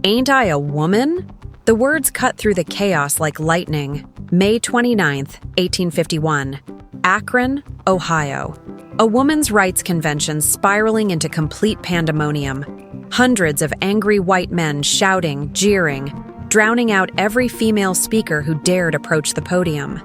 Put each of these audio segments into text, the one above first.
Ain't I a woman? The words cut through the chaos like lightning. May 29th, 1851. Akron, Ohio. A women's rights convention spiraling into complete pandemonium. Hundreds of angry white men shouting, jeering, drowning out every female speaker who dared approach the podium.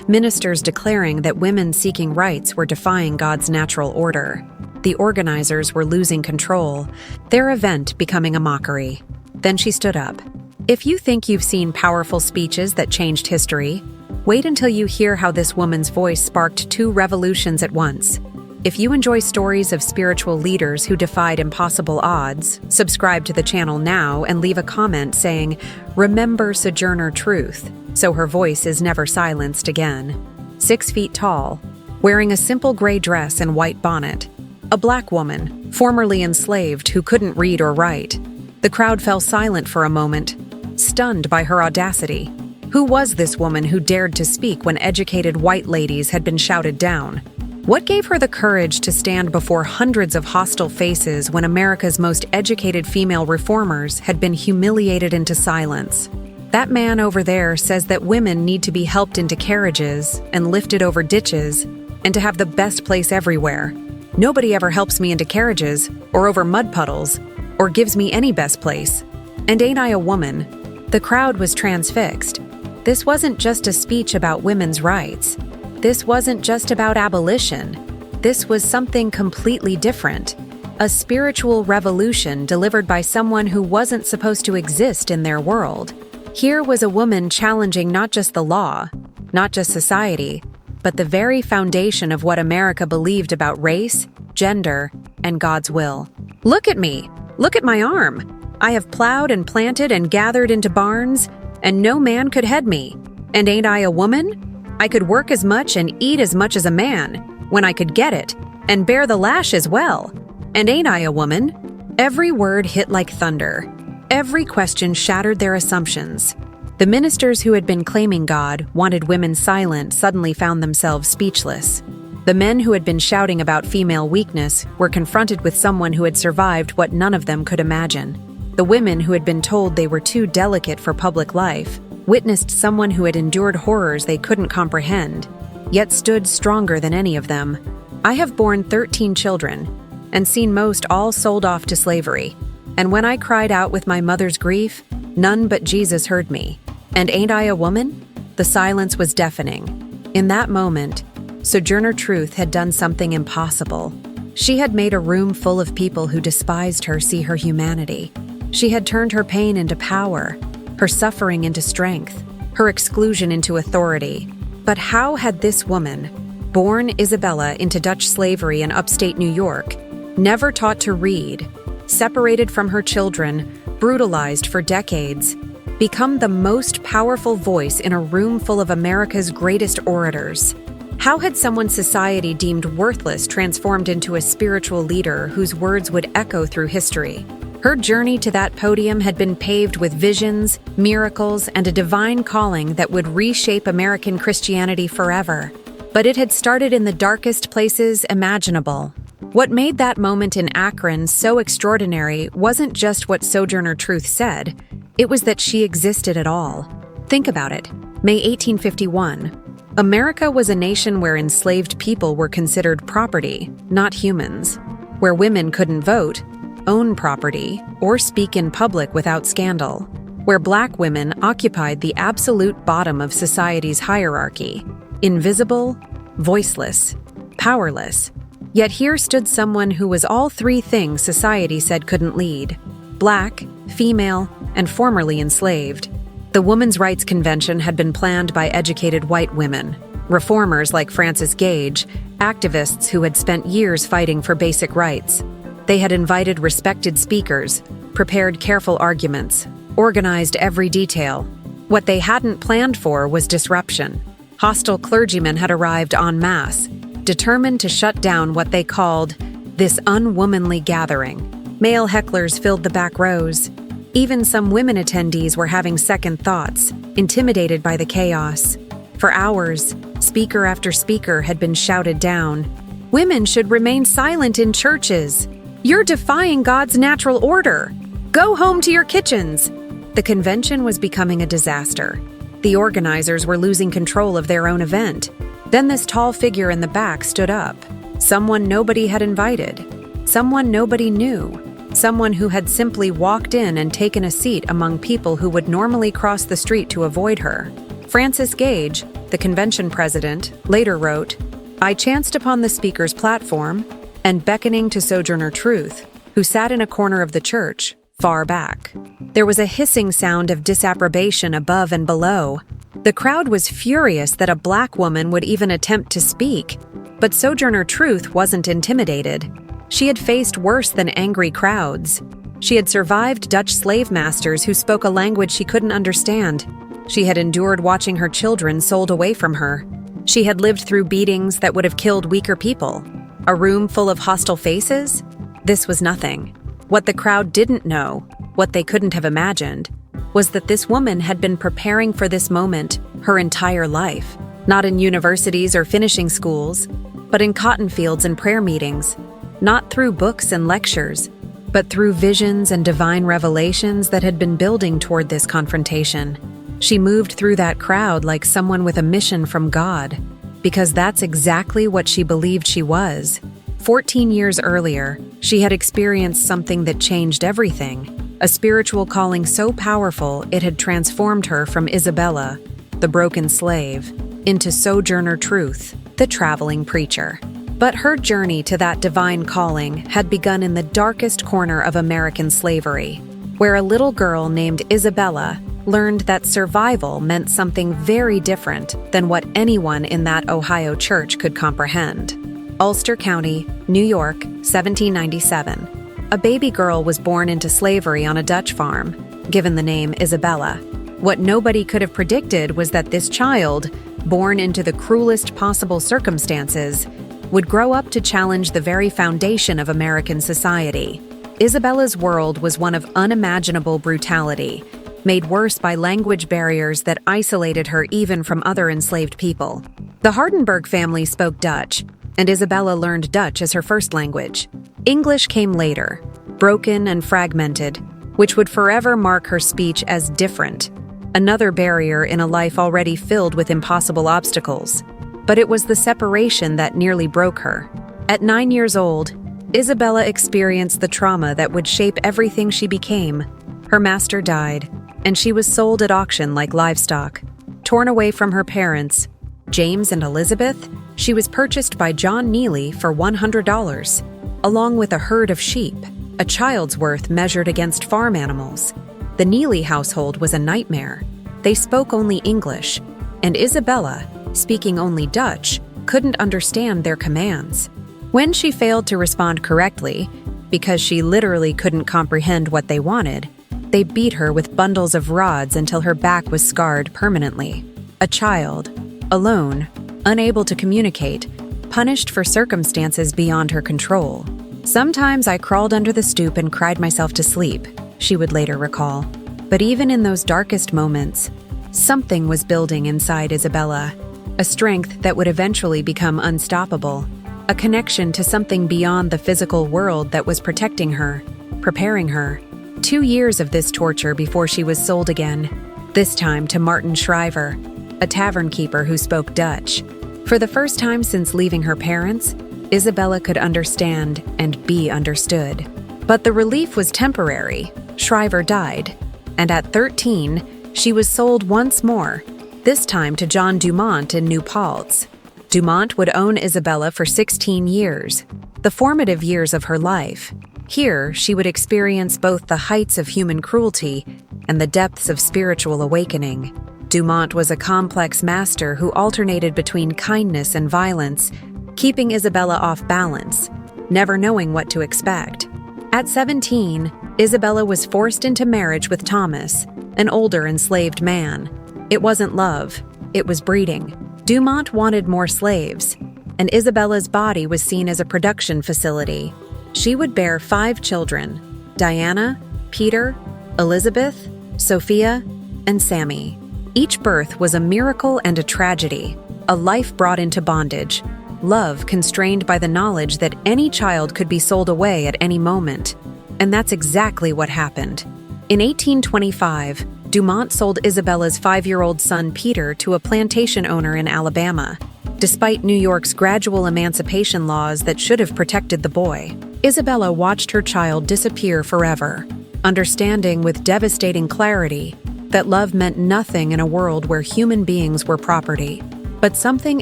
Ministers declaring that women seeking rights were defying God's natural order. The organizers were losing control, their event becoming a mockery. Then she stood up. If you think you've seen powerful speeches that changed history, wait until you hear how this woman's voice sparked two revolutions at once. If you enjoy stories of spiritual leaders who defied impossible odds, subscribe to the channel now and leave a comment saying, "Remember Sojourner Truth," so her voice is never silenced again. 6 feet tall, wearing a simple gray dress and white bonnet. A black woman, formerly enslaved, who couldn't read or write. The crowd fell silent for a moment, stunned by her audacity. Who was this woman who dared to speak when educated white ladies had been shouted down? What gave her the courage to stand before hundreds of hostile faces when America's most educated female reformers had been humiliated into silence? That man over there says that women need to be helped into carriages and lifted over ditches and to have the best place everywhere. Nobody ever helps me into carriages or over mud puddles or gives me any best place. And ain't I a woman? The crowd was transfixed. This wasn't just a speech about women's rights. This wasn't just about abolition. This was something completely different. A spiritual revolution delivered by someone who wasn't supposed to exist in their world. Here was a woman challenging not just the law, not just society, but the very foundation of what America believed about race, gender, and God's will. Look at me. Look at my arm. I have plowed and planted and gathered into barns, and no man could head me. And ain't I a woman? I could work as much and eat as much as a man, when I could get it, and bear the lash as well. And ain't I a woman? Every word hit like thunder. Every question shattered their assumptions. The ministers who had been claiming God wanted women silent suddenly found themselves speechless. The men who had been shouting about female weakness were confronted with someone who had survived what none of them could imagine. The women who had been told they were too delicate for public life witnessed someone who had endured horrors they couldn't comprehend, yet stood stronger than any of them. I have borne 13 children, and seen most all sold off to slavery. And when I cried out with my mother's grief, none but Jesus heard me. And ain't I a woman? The silence was deafening. In that moment, Sojourner Truth had done something impossible. She had made a room full of people who despised her see her humanity. She had turned her pain into power, her suffering into strength, her exclusion into authority. But how had this woman, born Isabella into Dutch slavery in upstate New York, never taught to read, separated from her children, brutalized for decades, become the most powerful voice in a room full of America's greatest orators? How had someone society deemed worthless transformed into a spiritual leader whose words would echo through history? Her journey to that podium had been paved with visions, miracles, and a divine calling that would reshape American Christianity forever. But it had started in the darkest places imaginable. What made that moment in Akron so extraordinary wasn't just what Sojourner Truth said, it was that she existed at all. Think about it. May 1851. America was a nation where enslaved people were considered property, not humans, where women couldn't vote, own property, or speak in public without scandal, where black women occupied the absolute bottom of society's hierarchy, invisible, voiceless, powerless. Yet here stood someone who was all three things society said couldn't lead: black, female, and formerly enslaved. The Women's Rights Convention had been planned by educated white women, reformers like Frances Gage, activists who had spent years fighting for basic rights. They had invited respected speakers, prepared careful arguments, organized every detail. What they hadn't planned for was disruption. Hostile clergymen had arrived en masse, determined to shut down what they called this unwomanly gathering. Male hecklers filled the back rows. Even some women attendees were having second thoughts, intimidated by the chaos. For hours, speaker after speaker had been shouted down. Women should remain silent in churches. You're defying God's natural order. Go home to your kitchens! The convention was becoming a disaster. The organizers were losing control of their own event. Then this tall figure in the back stood up. Someone nobody had invited. Someone nobody knew. Someone who had simply walked in and taken a seat among people who would normally cross the street to avoid her. Francis Gage, the convention president, later wrote, "I chanced upon the speaker's platform, and beckoning to Sojourner Truth, who sat in a corner of the church, far back. There was a hissing sound of disapprobation above and below. The crowd was furious that a black woman would even attempt to speak, but Sojourner Truth wasn't intimidated. She had faced worse than angry crowds. She had survived Dutch slave masters who spoke a language she couldn't understand. She had endured watching her children sold away from her. She had lived through beatings that would have killed weaker people. A room full of hostile faces? This was nothing. What the crowd didn't know, what they couldn't have imagined, was that this woman had been preparing for this moment her entire life, not in universities or finishing schools, but in cotton fields and prayer meetings, not through books and lectures, but through visions and divine revelations that had been building toward this confrontation. She moved through that crowd like someone with a mission from God, because that's exactly what she believed she was. 14 years earlier, she had experienced something that changed everything, a spiritual calling so powerful it had transformed her from Isabella, the broken slave, into Sojourner Truth, the traveling preacher. But her journey to that divine calling had begun in the darkest corner of American slavery, where a little girl named Isabella learned that survival meant something very different than what anyone in that Ohio church could comprehend. Ulster County, New York, 1797. A baby girl was born into slavery on a Dutch farm, given the name Isabella. What nobody could have predicted was that this child, born into the cruelest possible circumstances, would grow up to challenge the very foundation of American society. Isabella's world was one of unimaginable brutality, made worse by language barriers that isolated her even from other enslaved people. The Hardenberg family spoke Dutch, and Isabella learned Dutch as her first language. English came later, broken and fragmented, which would forever mark her speech as different, another barrier in a life already filled with impossible obstacles. But it was the separation that nearly broke her. At 9 years old, Isabella experienced the trauma that would shape everything she became. Her master died, and she was sold at auction like livestock. Torn away from her parents, James and Elizabeth, she was purchased by John Neely for $100, along with a herd of sheep, a child's worth measured against farm animals. The Neely household was a nightmare. They spoke only English, and Isabella, speaking only Dutch, couldn't understand their commands. When she failed to respond correctly, because she literally couldn't comprehend what they wanted, they beat her with bundles of rods until her back was scarred permanently. A child, alone, unable to communicate, punished for circumstances beyond her control. Sometimes I crawled under the stoop and cried myself to sleep, she would later recall. But even in those darkest moments, something was building inside Isabella, a strength that would eventually become unstoppable, a connection to something beyond the physical world that was protecting her, preparing her. 2 years of this torture before she was sold again, this time to Martin Shriver, a tavern keeper who spoke Dutch. For the first time since leaving her parents, Isabella could understand and be understood. But the relief was temporary. Shriver died, and at 13, she was sold once more, this time to John Dumont in New Paltz. Dumont would own Isabella for 16 years, the formative years of her life. Here, she would experience both the heights of human cruelty and the depths of spiritual awakening. Dumont was a complex master who alternated between kindness and violence, keeping Isabella off balance, never knowing what to expect. At 17, Isabella was forced into marriage with Thomas, an older enslaved man. It wasn't love, it was breeding. Dumont wanted more slaves, and Isabella's body was seen as a production facility. She would bear 5 children: Diana, Peter, Elizabeth, Sophia, and Sammy. Each birth was a miracle and a tragedy, a life brought into bondage, love constrained by the knowledge that any child could be sold away at any moment. And that's exactly what happened. In 1825, Dumont sold Isabella's 5-year-old son Peter to a plantation owner in Alabama. Despite New York's gradual emancipation laws that should have protected the boy, Isabella watched her child disappear forever, understanding with devastating clarity that love meant nothing in a world where human beings were property. But something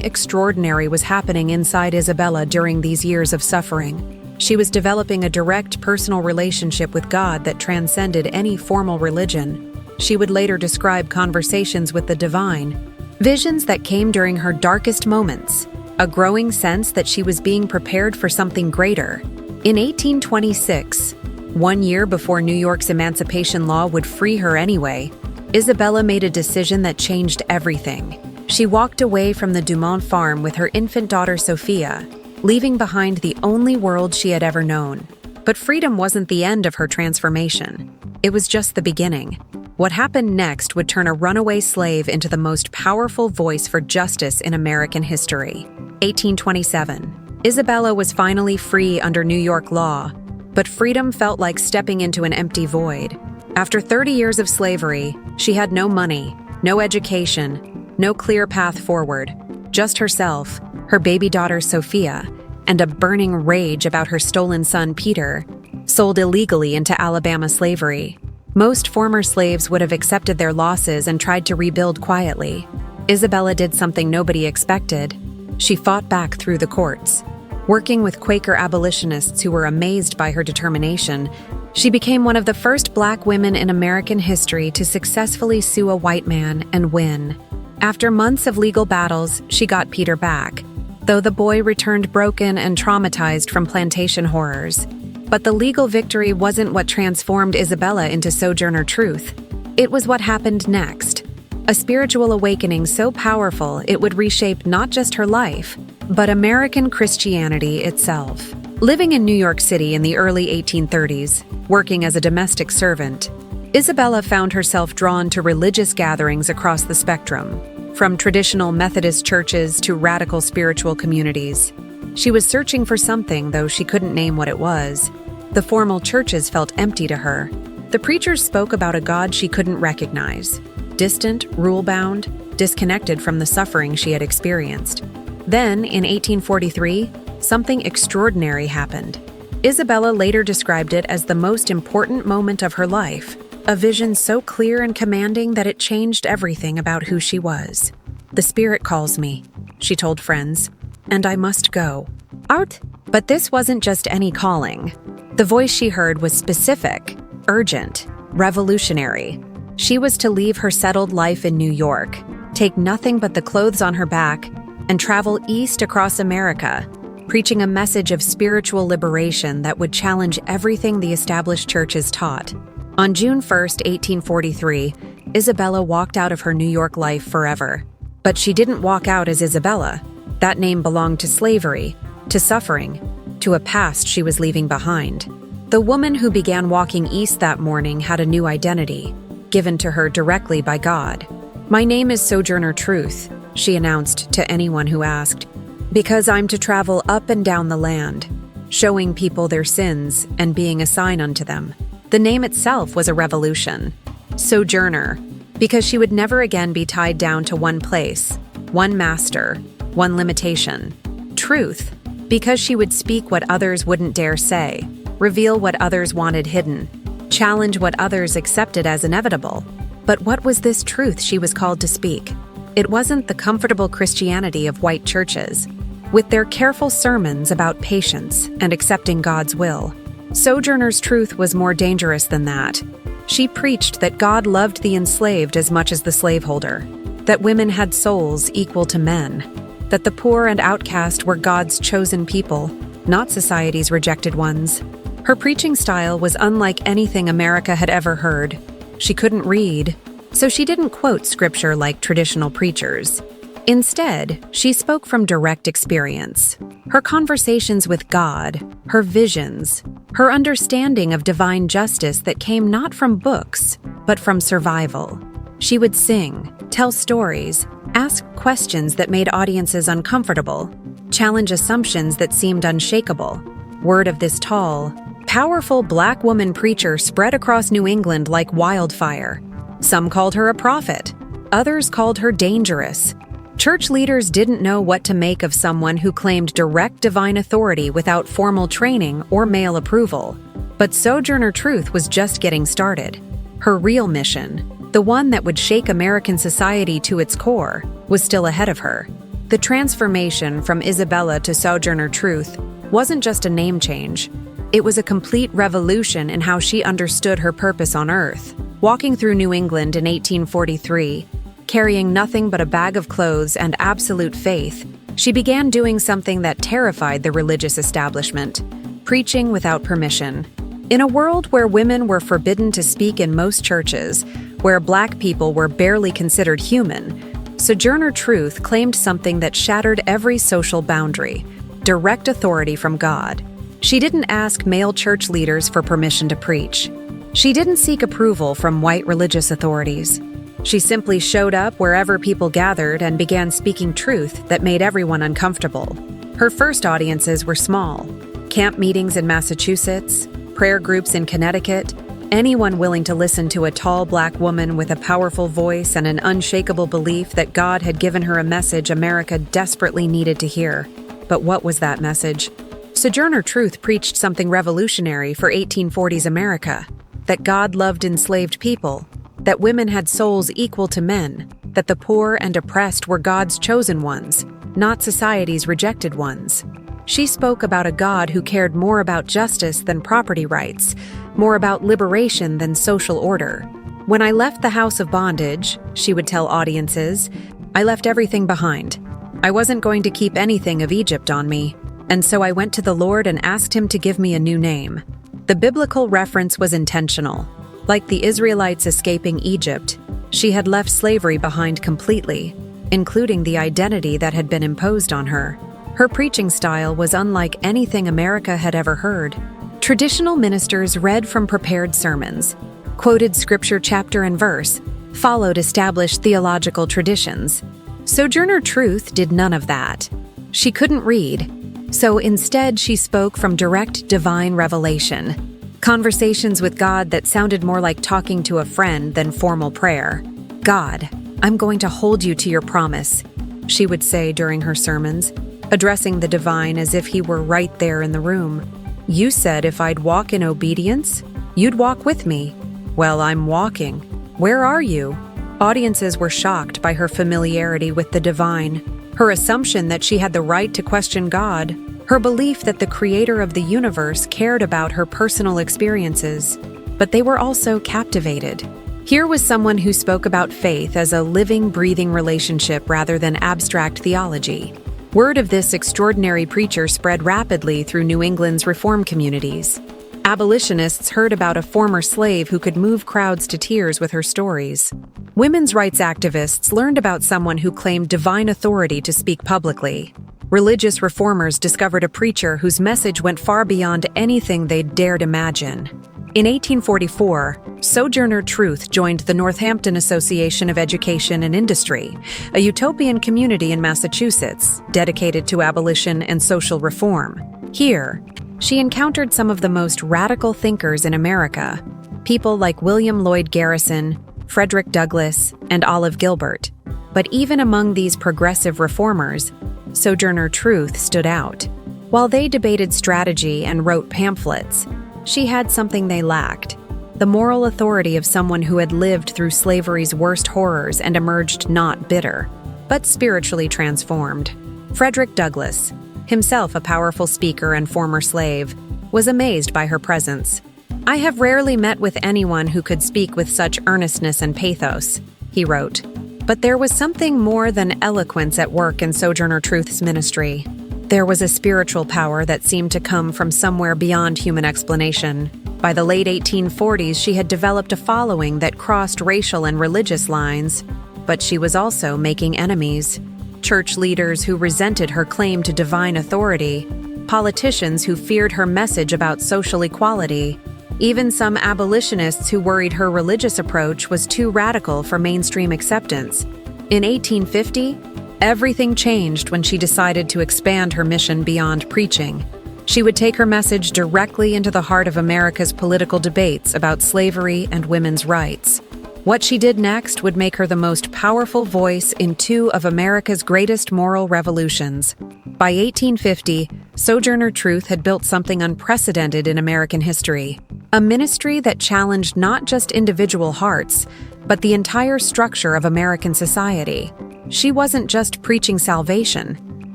extraordinary was happening inside Isabella during these years of suffering. She was developing a direct personal relationship with God that transcended any formal religion. She would later describe conversations with the divine, visions that came during her darkest moments, a growing sense that she was being prepared for something greater. In 1826, 1 year before New York's emancipation law would free her anyway, Isabella made a decision that changed everything. She walked away from the Dumont farm with her infant daughter Sophia, leaving behind the only world she had ever known. But freedom wasn't the end of her transformation. It was just the beginning. What happened next would turn a runaway slave into the most powerful voice for justice in American history. 1827. Isabella was finally free under New York law, but freedom felt like stepping into an empty void. After 30 years of slavery, she had no money, no education, no clear path forward, just herself, her baby daughter Sophia, and a burning rage about her stolen son Peter, sold illegally into Alabama slavery. Most former slaves would have accepted their losses and tried to rebuild quietly. Isabella did something nobody expected. She fought back through the courts. Working with Quaker abolitionists who were amazed by her determination, she became one of the first Black women in American history to successfully sue a white man and win. After months of legal battles, she got Peter back, though the boy returned broken and traumatized from plantation horrors. But the legal victory wasn't what transformed Isabella into Sojourner Truth. It was what happened next. A spiritual awakening so powerful it would reshape not just her life, but American Christianity itself. Living in New York City in the early 1830s, working as a domestic servant, Isabella found herself drawn to religious gatherings across the spectrum, from traditional Methodist churches to radical spiritual communities. She was searching for something, though she couldn't name what it was. The formal churches felt empty to her. The preachers spoke about a God she couldn't recognize, distant, rule-bound, disconnected from the suffering she had experienced. Then, in 1843, something extraordinary happened. Isabella later described it as the most important moment of her life, a vision so clear and commanding that it changed everything about who she was. "The Spirit calls me," she told friends, "and I must go." Out. But this wasn't just any calling. The voice she heard was specific, urgent, revolutionary. She was to leave her settled life in New York, take nothing but the clothes on her back, and travel east across America, preaching a message of spiritual liberation that would challenge everything the established churches taught. On June 1st, 1843, Isabella walked out of her New York life forever. But she didn't walk out as Isabella. That name belonged to slavery, to suffering, to a past she was leaving behind. The woman who began walking east that morning had a new identity, given to her directly by God. "My name is Sojourner Truth," she announced to anyone who asked, "because I'm to travel up and down the land, showing people their sins and being a sign unto them." The name itself was a revolution. Sojourner, because she would never again be tied down to one place, one master, one limitation. Truth, because she would speak what others wouldn't dare say, reveal what others wanted hidden, challenge what others accepted as inevitable. But what was this truth she was called to speak? It wasn't the comfortable Christianity of white churches, with their careful sermons about patience and accepting God's will. Sojourner's Truth was more dangerous than that. She preached that God loved the enslaved as much as the slaveholder, that women had souls equal to men, that the poor and outcast were God's chosen people, not society's rejected ones. Her preaching style was unlike anything America had ever heard. She couldn't read, so she didn't quote scripture like traditional preachers. Instead, she spoke from direct experience. Her conversations with God, her visions, her understanding of divine justice that came not from books, but from survival. She would sing, tell stories, ask questions that made audiences uncomfortable, challenge assumptions that seemed unshakable. Word of this tall, powerful black woman preacher spread across New England like wildfire. Some called her a prophet. Others called her dangerous. Church leaders didn't know what to make of someone who claimed direct divine authority without formal training or male approval. But Sojourner Truth was just getting started. Her real mission, the one that would shake American society to its core, was still ahead of her. The transformation from Isabella to Sojourner Truth wasn't just a name change. It was a complete revolution in how she understood her purpose on Earth. Walking through New England in 1843, carrying nothing but a bag of clothes and absolute faith, she began doing something that terrified the religious establishment: preaching without permission. In a world where women were forbidden to speak in most churches, where black people were barely considered human, Sojourner Truth claimed something that shattered every social boundary: direct authority from God. She didn't ask male church leaders for permission to preach. She didn't seek approval from white religious authorities. She simply showed up wherever people gathered and began speaking truth that made everyone uncomfortable. Her first audiences were small: camp meetings in Massachusetts, prayer groups in Connecticut, anyone willing to listen to a tall black woman with a powerful voice and an unshakable belief that God had given her a message America desperately needed to hear. But what was that message? Sojourner Truth preached something revolutionary for 1840s America: that God loved enslaved people, that women had souls equal to men, that the poor and oppressed were God's chosen ones, not society's rejected ones. She spoke about a God who cared more about justice than property rights, more about liberation than social order. "When I left the house of bondage," she would tell audiences, "I left everything behind. I wasn't going to keep anything of Egypt on me, and so I went to the Lord and asked him to give me a new name." The biblical reference was intentional. Like the Israelites escaping Egypt, she had left slavery behind completely, including the identity that had been imposed on her. Her preaching style was unlike anything America had ever heard. Traditional ministers read from prepared sermons, quoted scripture chapter and verse, followed established theological traditions. Sojourner Truth did none of that. She couldn't read, so instead she spoke from direct divine revelation. Conversations with God that sounded more like talking to a friend than formal prayer. "God, I'm going to hold you to your promise," she would say during her sermons, addressing the divine as if he were right there in the room. "You said if I'd walk in obedience, you'd walk with me. Well, I'm walking. Where are you?" Audiences were shocked by her familiarity with the divine, her assumption that she had the right to question God, her belief that the creator of the universe cared about her personal experiences. But they were also captivated. Here was someone who spoke about faith as a living, breathing relationship rather than abstract theology. Word of this extraordinary preacher spread rapidly through New England's reform communities. Abolitionists heard about a former slave who could move crowds to tears with her stories. Women's rights activists learned about someone who claimed divine authority to speak publicly. Religious reformers discovered a preacher whose message went far beyond anything they'd dared imagine. In 1844, Sojourner Truth joined the Northampton Association of Education and Industry, a utopian community in Massachusetts dedicated to abolition and social reform. Here, she encountered some of the most radical thinkers in America, people like William Lloyd Garrison, Frederick Douglass, and Olive Gilbert. But even among these progressive reformers, Sojourner Truth stood out. While they debated strategy and wrote pamphlets, she had something they lacked: the moral authority of someone who had lived through slavery's worst horrors and emerged not bitter, but spiritually transformed. Frederick Douglass, himself a powerful speaker and former slave, was amazed by her presence. "I have rarely met with anyone who could speak with such earnestness and pathos," he wrote. But there was something more than eloquence at work in Sojourner Truth's ministry. There was a spiritual power that seemed to come from somewhere beyond human explanation. By the late 1840s, she had developed a following that crossed racial and religious lines, but she was also making enemies. Church leaders who resented her claim to divine authority, politicians who feared her message about social equality, even some abolitionists who worried her religious approach was too radical for mainstream acceptance. In 1850, everything changed when she decided to expand her mission beyond preaching. She would take her message directly into the heart of America's political debates about slavery and women's rights. What she did next would make her the most powerful voice in two of America's greatest moral revolutions. By 1850, Sojourner Truth had built something unprecedented in American history, a ministry that challenged not just individual hearts, but the entire structure of American society. She wasn't just preaching salvation,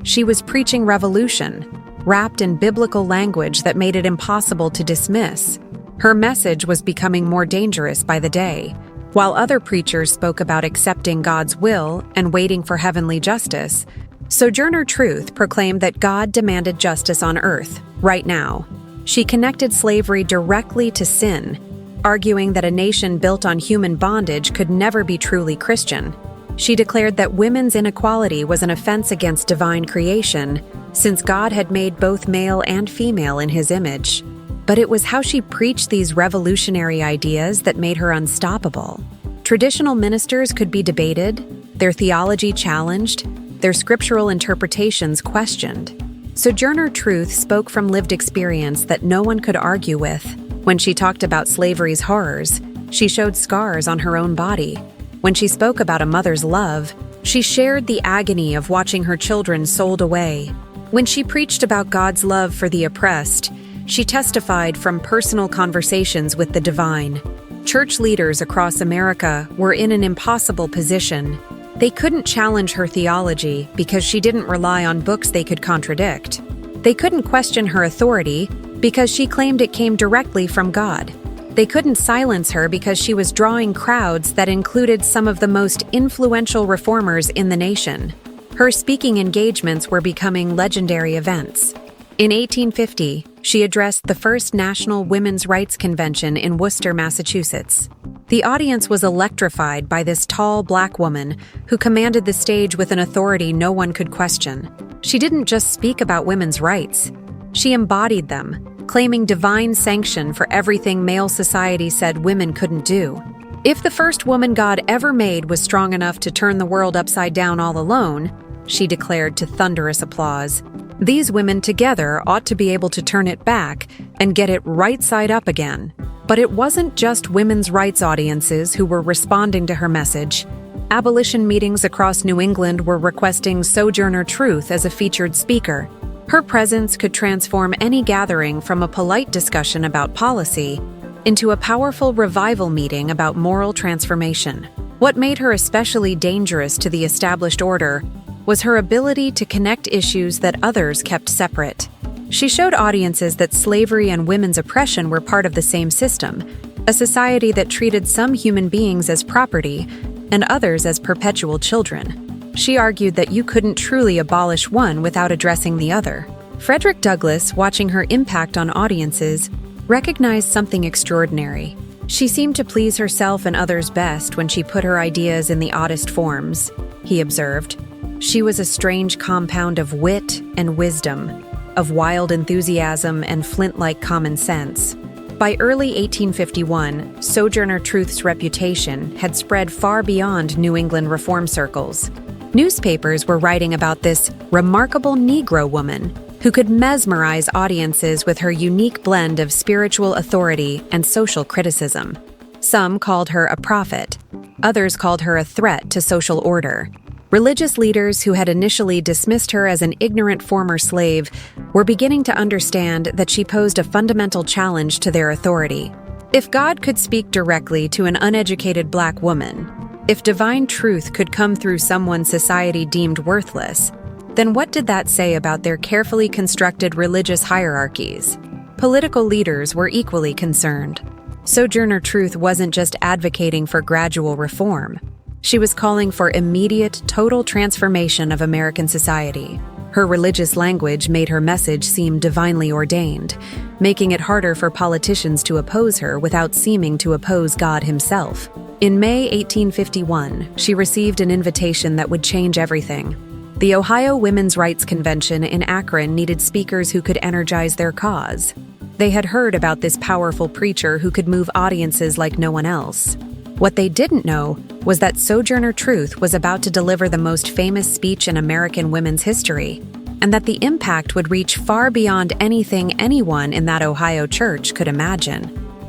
she was preaching revolution, wrapped in biblical language that made it impossible to dismiss. Her message was becoming more dangerous by the day. While other preachers spoke about accepting God's will and waiting for heavenly justice, Sojourner Truth proclaimed that God demanded justice on earth, right now. She connected slavery directly to sin, arguing that a nation built on human bondage could never be truly Christian. She declared that women's inequality was an offense against divine creation, since God had made both male and female in His image. But it was how she preached these revolutionary ideas that made her unstoppable. Traditional ministers could be debated, their theology challenged, their scriptural interpretations questioned. Sojourner Truth spoke from lived experience that no one could argue with. When she talked about slavery's horrors, she showed scars on her own body. When she spoke about a mother's love, she shared the agony of watching her children sold away. When she preached about God's love for the oppressed, she testified from personal conversations with the divine. Church leaders across America were in an impossible position. They couldn't challenge her theology because she didn't rely on books they could contradict. They couldn't question her authority because she claimed it came directly from God. They couldn't silence her because she was drawing crowds that included some of the most influential reformers in the nation. Her speaking engagements were becoming legendary events. In 1850, she addressed the first National Women's Rights Convention in Worcester, Massachusetts. The audience was electrified by this tall black woman who commanded the stage with an authority no one could question. She didn't just speak about women's rights. She embodied them, claiming divine sanction for everything male society said women couldn't do. If the first woman God ever made was strong enough to turn the world upside down all alone, she declared to thunderous applause, these women together ought to be able to turn it back and get it right side up again. But it wasn't just women's rights audiences who were responding to her message. Abolition meetings across New England were requesting Sojourner Truth as a featured speaker. Her presence could transform any gathering from a polite discussion about policy into a powerful revival meeting about moral transformation. What made her especially dangerous to the established order was her ability to connect issues that others kept separate. She showed audiences that slavery and women's oppression were part of the same system, a society that treated some human beings as property and others as perpetual children. She argued that you couldn't truly abolish one without addressing the other. Frederick Douglass, watching her impact on audiences, recognized something extraordinary. She seemed to please herself and others best when she put her ideas in the oddest forms, he observed. She was a strange compound of wit and wisdom, of wild enthusiasm and flint-like common sense. By early 1851, Sojourner Truth's reputation had spread far beyond New England reform circles. Newspapers were writing about this remarkable Negro woman who could mesmerize audiences with her unique blend of spiritual authority and social criticism. Some called her a prophet, others called her a threat to social order. Religious leaders who had initially dismissed her as an ignorant former slave were beginning to understand that she posed a fundamental challenge to their authority. If God could speak directly to an uneducated black woman, if divine truth could come through someone society deemed worthless, then what did that say about their carefully constructed religious hierarchies? Political leaders were equally concerned. Sojourner Truth wasn't just advocating for gradual reform. She was calling for immediate, total transformation of American society. Her religious language made her message seem divinely ordained, making it harder for politicians to oppose her without seeming to oppose God Himself. In May 1851, she received an invitation that would change everything. The Ohio Women's Rights Convention in Akron needed speakers who could energize their cause. They had heard about this powerful preacher who could move audiences like no one else. What they didn't know was that Sojourner Truth was about to deliver the most famous speech in American women's history, and that the impact would reach far beyond anything anyone in that Ohio church could imagine.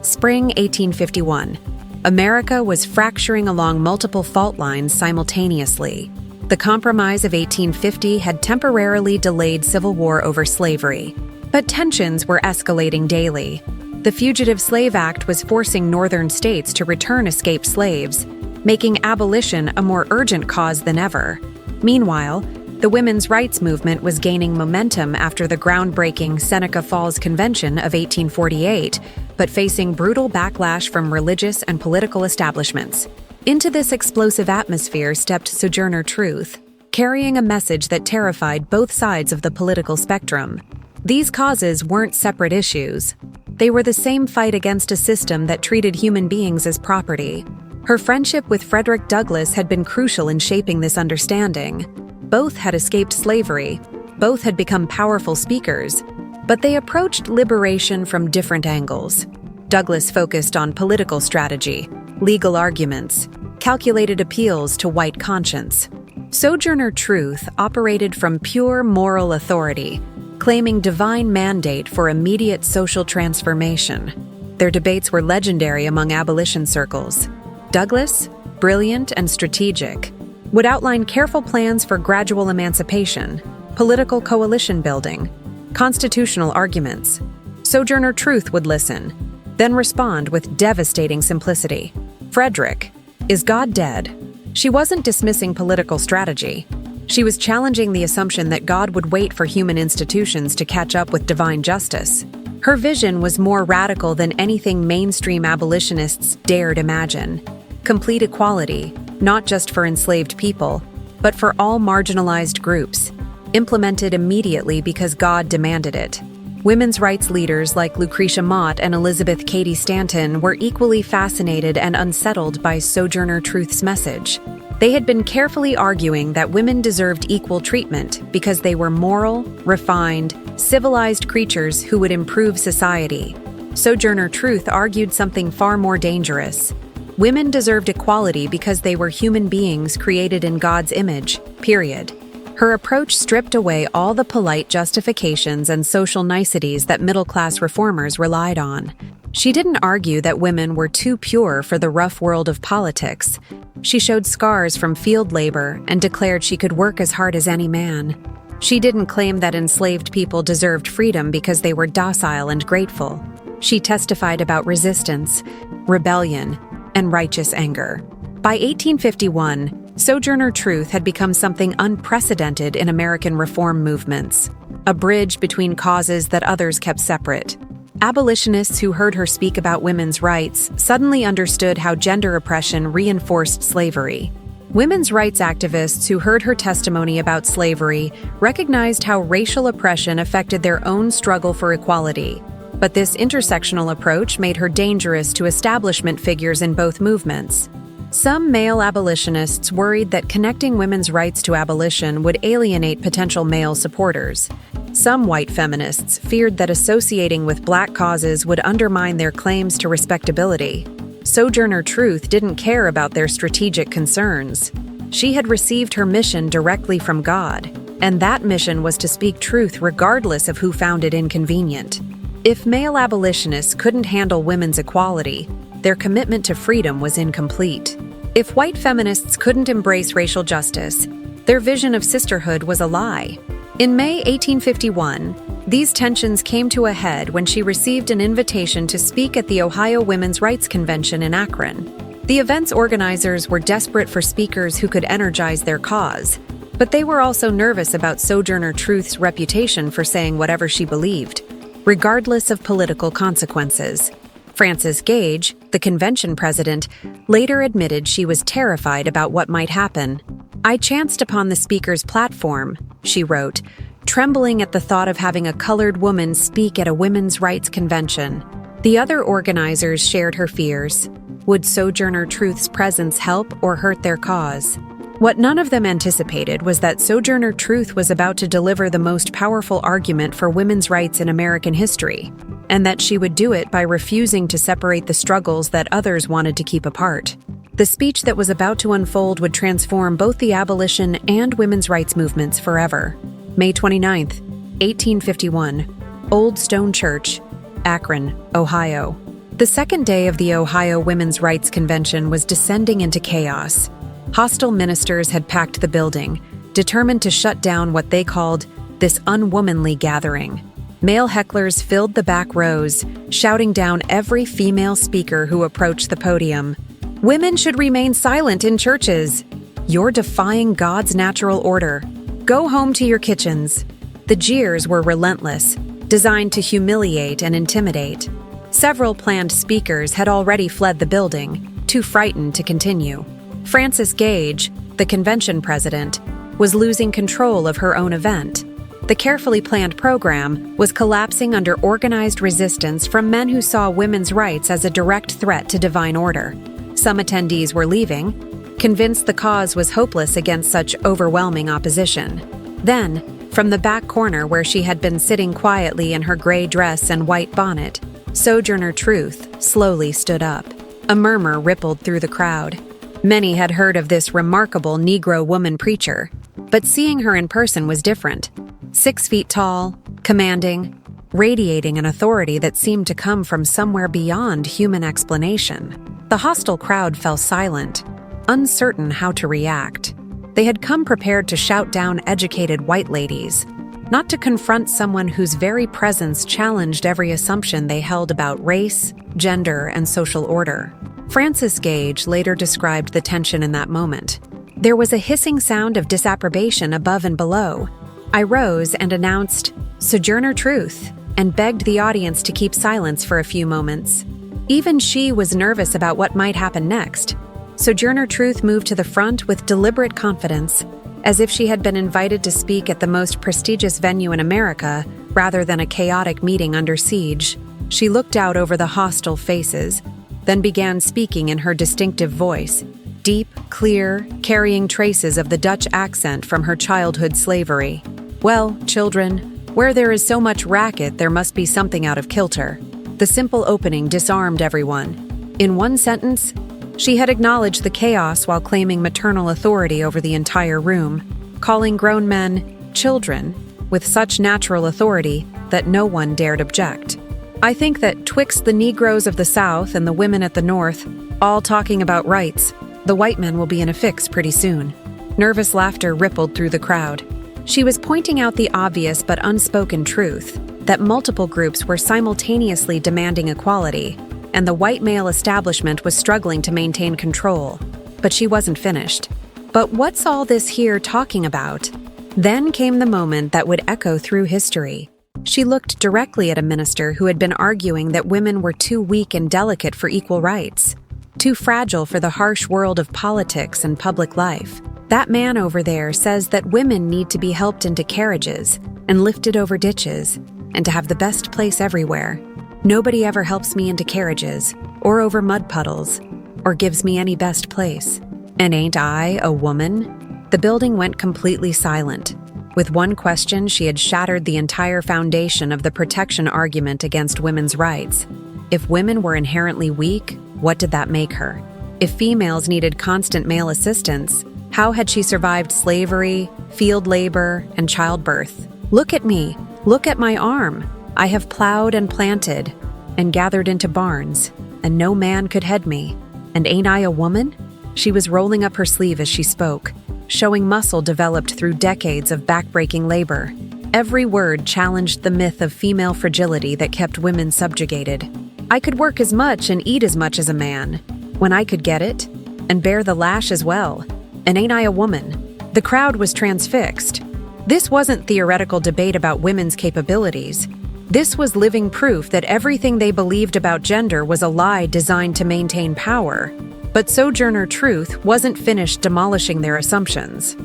Spring 1851. America was fracturing along multiple fault lines simultaneously. The Compromise of 1850 had temporarily delayed civil war over slavery, but tensions were escalating daily. The Fugitive Slave Act was forcing northern states to return escaped slaves, making abolition a more urgent cause than ever. Meanwhile, the women's rights movement was gaining momentum after the groundbreaking Seneca Falls Convention of 1848, but facing brutal backlash from religious and political establishments. Into this explosive atmosphere stepped Sojourner Truth, carrying a message that terrified both sides of the political spectrum. These causes weren't separate issues. They were the same fight against a system that treated human beings as property. Her friendship with Frederick Douglass had been crucial in shaping this understanding. Both had escaped slavery. Both had become powerful speakers. But they approached liberation from different angles. Douglass focused on political strategy, legal arguments, calculated appeals to white conscience. Sojourner Truth operated from pure moral authority, claiming divine mandate for immediate social transformation. Their debates were legendary among abolition circles. Douglass, brilliant and strategic, would outline careful plans for gradual emancipation, political coalition building, constitutional arguments. Sojourner Truth would listen, then respond with devastating simplicity. Frederick, is God dead? She wasn't dismissing political strategy. She was challenging the assumption that God would wait for human institutions to catch up with divine justice. Her vision was more radical than anything mainstream abolitionists dared imagine. Complete equality, not just for enslaved people, but for all marginalized groups, implemented immediately because God demanded it. Women's rights leaders like Lucretia Mott and Elizabeth Cady Stanton were equally fascinated and unsettled by Sojourner Truth's message. They had been carefully arguing that women deserved equal treatment because they were moral, refined, civilized creatures who would improve society. Sojourner Truth argued something far more dangerous. Women deserved equality because they were human beings created in God's image, period. Her approach stripped away all the polite justifications and social niceties that middle-class reformers relied on. She didn't argue that women were too pure for the rough world of politics. She showed scars from field labor and declared she could work as hard as any man. She didn't claim that enslaved people deserved freedom because they were docile and grateful. She testified about resistance, rebellion, and righteous anger. By 1851, Sojourner Truth had become something unprecedented in American reform movements, a bridge between causes that others kept separate. Abolitionists who heard her speak about women's rights suddenly understood how gender oppression reinforced slavery. Women's rights activists who heard her testimony about slavery recognized how racial oppression affected their own struggle for equality. But this intersectional approach made her dangerous to establishment figures in both movements. Some male abolitionists worried that connecting women's rights to abolition would alienate potential male supporters. Some white feminists feared that associating with black causes would undermine their claims to respectability. Sojourner Truth didn't care about their strategic concerns. She had received her mission directly from God, and that mission was to speak truth regardless of who found it inconvenient. If male abolitionists couldn't handle women's equality, their commitment to freedom was incomplete. If white feminists couldn't embrace racial justice, their vision of sisterhood was a lie. In May 1851, these tensions came to a head when she received an invitation to speak at the Ohio Women's Rights Convention in Akron. The event's organizers were desperate for speakers who could energize their cause, but they were also nervous about Sojourner Truth's reputation for saying whatever she believed, regardless of political consequences. Frances Gage, the convention president, later admitted she was terrified about what might happen. "I chanced upon the speaker's platform," she wrote, trembling at the thought of having a colored woman speak at a women's rights convention. The other organizers shared her fears. Would Sojourner Truth's presence help or hurt their cause? What none of them anticipated was that Sojourner Truth was about to deliver the most powerful argument for women's rights in American history, and that she would do it by refusing to separate the struggles that others wanted to keep apart. The speech that was about to unfold would transform both the abolition and women's rights movements forever. May 29th, 1851, Old Stone Church, Akron, Ohio. The second day of the Ohio Women's Rights Convention was descending into chaos. Hostile ministers had packed the building, determined to shut down what they called this unwomanly gathering. Male hecklers filled the back rows, shouting down every female speaker who approached the podium. Women should remain silent in churches. You're defying God's natural order. Go home to your kitchens. The jeers were relentless, designed to humiliate and intimidate. Several planned speakers had already fled the building, too frightened to continue. Frances Gage, the convention president, was losing control of her own event. The carefully planned program was collapsing under organized resistance from men who saw women's rights as a direct threat to divine order. Some attendees were leaving, convinced the cause was hopeless against such overwhelming opposition. Then, from the back corner where she had been sitting quietly in her gray dress and white bonnet, Sojourner Truth slowly stood up. A murmur rippled through the crowd. Many had heard of this remarkable Negro woman preacher, but seeing her in person was different. 6 feet tall, commanding, radiating an authority that seemed to come from somewhere beyond human explanation. The hostile crowd fell silent, uncertain how to react. They had come prepared to shout down educated white ladies, not to confront someone whose very presence challenged every assumption they held about race, gender, and social order. Frances Gage later described the tension in that moment. There was a hissing sound of disapprobation above and below. I rose and announced, "Sojourner Truth," and begged the audience to keep silence for a few moments. Even she was nervous about what might happen next. Sojourner Truth moved to the front with deliberate confidence, as if she had been invited to speak at the most prestigious venue in America rather than a chaotic meeting under siege. She looked out over the hostile faces, then began speaking in her distinctive voice, deep, clear, carrying traces of the Dutch accent from her childhood slavery. "Well, children, where there is so much racket, there must be something out of kilter." The simple opening disarmed everyone. In one sentence, she had acknowledged the chaos while claiming maternal authority over the entire room, calling grown men children with such natural authority that no one dared object. I think that twixt the Negroes of the South and the women at the North, all talking about rights, the white men will be in a fix pretty soon. Nervous laughter rippled through the crowd. She was pointing out the obvious but unspoken truth, that multiple groups were simultaneously demanding equality, and the white male establishment was struggling to maintain control. But she wasn't finished. But what's all this here talking about? Then came the moment that would echo through history. She looked directly at a minister who had been arguing that women were too weak and delicate for equal rights, too fragile for the harsh world of politics and public life. That man over there says that women need to be helped into carriages and lifted over ditches, and to have the best place everywhere. Nobody ever helps me into carriages, or over mud puddles, or gives me any best place. And ain't I a woman? The building went completely silent. With one question, she had shattered the entire foundation of the protection argument against women's rights. If women were inherently weak, what did that make her? If females needed constant male assistance, how had she survived slavery, field labor, and childbirth? Look at me. Look at my arm. I have plowed and planted and gathered into barns, and no man could head me. And ain't I a woman? She was rolling up her sleeve as she spoke, showing muscle developed through decades of backbreaking labor. Every word challenged the myth of female fragility that kept women subjugated. I could work as much and eat as much as a man, when I could get it, and bear the lash as well. And ain't I a woman? The crowd was transfixed. This wasn't theoretical debate about women's capabilities. This was living proof that everything they believed about gender was a lie designed to maintain power. But Sojourner Truth wasn't finished demolishing their assumptions.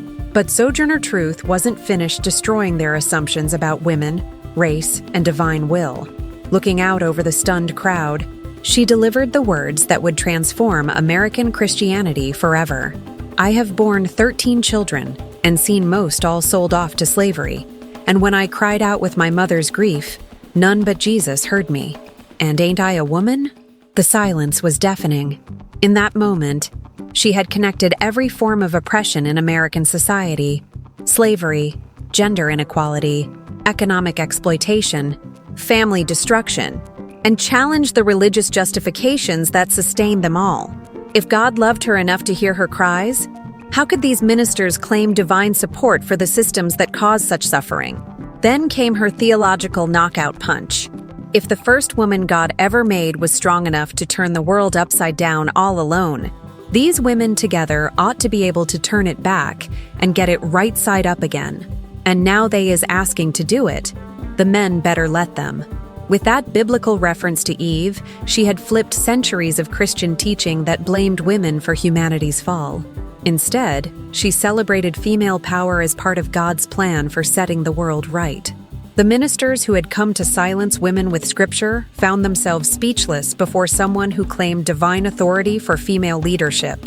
Destroying their assumptions about women, race, and divine will. Looking out over the stunned crowd, she delivered the words that would transform American Christianity forever. I have borne 13 children and seen most all sold off to slavery. And when I cried out with my mother's grief, none but Jesus heard me. And ain't I a woman? The silence was deafening. In that moment, she had connected every form of oppression in American society: slavery, gender inequality, economic exploitation, family destruction, and challenged the religious justifications that sustained them all. If God loved her enough to hear her cries, how could these ministers claim divine support for the systems that cause such suffering? Then came her theological knockout punch. If the first woman God ever made was strong enough to turn the world upside down all alone, these women together ought to be able to turn it back and get it right side up again. And now they is asking to do it. The men better let them. With that biblical reference to Eve, she had flipped centuries of Christian teaching that blamed women for humanity's fall. Instead, she celebrated female power as part of God's plan for setting the world right. The ministers who had come to silence women with scripture found themselves speechless before someone who claimed divine authority for female leadership.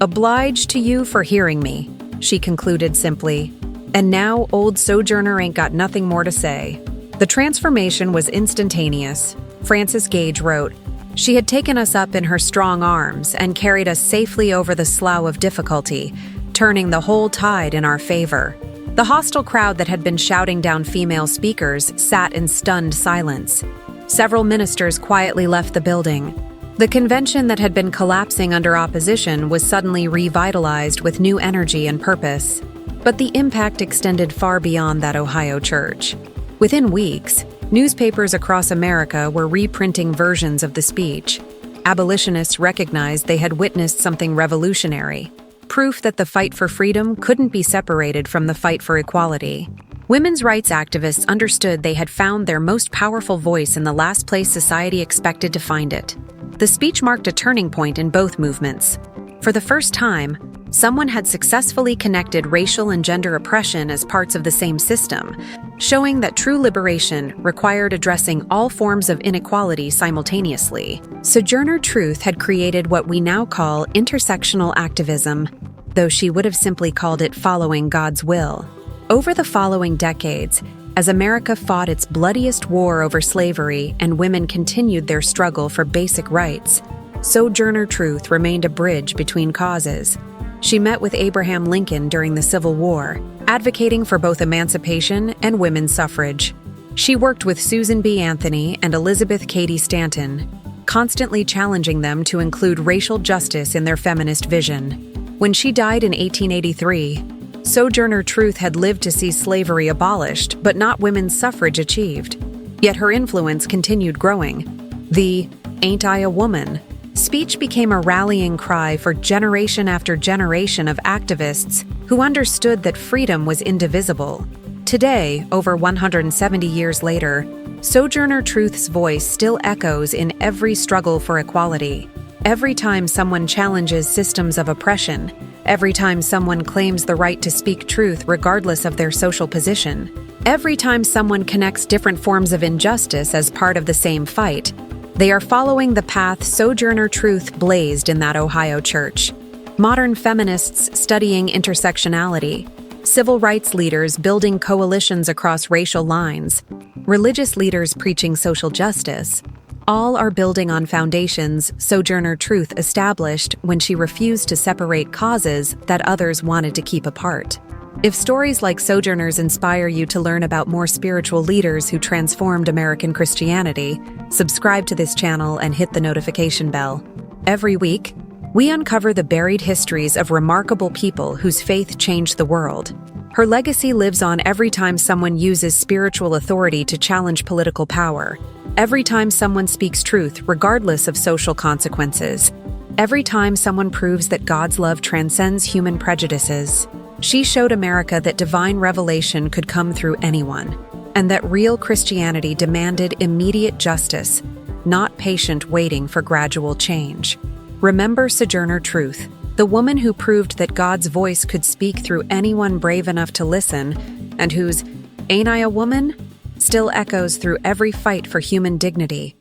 "Obliged to you for hearing me," she concluded simply. And now old Sojourner ain't got nothing more to say. The transformation was instantaneous. Frances Gage wrote, "She had taken us up in her strong arms and carried us safely over the slough of difficulty, turning the whole tide in our favor." The hostile crowd that had been shouting down female speakers sat in stunned silence. Several ministers quietly left the building. The convention that had been collapsing under opposition was suddenly revitalized with new energy and purpose. But the impact extended far beyond that Ohio church. Within weeks, newspapers across America were reprinting versions of the speech. Abolitionists recognized they had witnessed something revolutionary, proof that the fight for freedom couldn't be separated from the fight for equality. Women's rights activists understood they had found their most powerful voice in the last place society expected to find it. The speech marked a turning point in both movements. For the first time, someone had successfully connected racial and gender oppression as parts of the same system, showing that true liberation required addressing all forms of inequality simultaneously. Sojourner Truth had created what we now call intersectional activism, though she would have simply called it following God's will. Over the following decades, as America fought its bloodiest war over slavery and women continued their struggle for basic rights, Sojourner Truth remained a bridge between causes. She met with Abraham Lincoln during the Civil War, advocating for both emancipation and women's suffrage. She worked with Susan B. Anthony and Elizabeth Cady Stanton, constantly challenging them to include racial justice in their feminist vision. When she died in 1883, Sojourner Truth had lived to see slavery abolished, but not women's suffrage achieved. Yet her influence continued growing. The "Ain't I a Woman?" speech became a rallying cry for generation after generation of activists who understood that freedom was indivisible. Today, over 170 years later, Sojourner Truth's voice still echoes in every struggle for equality. Every time someone challenges systems of oppression, every time someone claims the right to speak truth regardless of their social position, every time someone connects different forms of injustice as part of the same fight, they are following the path Sojourner Truth blazed in that Ohio church. Modern feminists studying intersectionality, civil rights leaders building coalitions across racial lines, religious leaders preaching social justice, all are building on foundations Sojourner Truth established when she refused to separate causes that others wanted to keep apart. If stories like Sojourner's inspire you to learn about more spiritual leaders who transformed American Christianity, subscribe to this channel and hit the notification bell. Every week, we uncover the buried histories of remarkable people whose faith changed the world. Her legacy lives on every time someone uses spiritual authority to challenge political power, every time someone speaks truth regardless of social consequences, every time someone proves that God's love transcends human prejudices. She showed America that divine revelation could come through anyone, and that real Christianity demanded immediate justice, not patient waiting for gradual change. Remember Sojourner Truth, the woman who proved that God's voice could speak through anyone brave enough to listen, and whose "Ain't I a Woman?" still echoes through every fight for human dignity.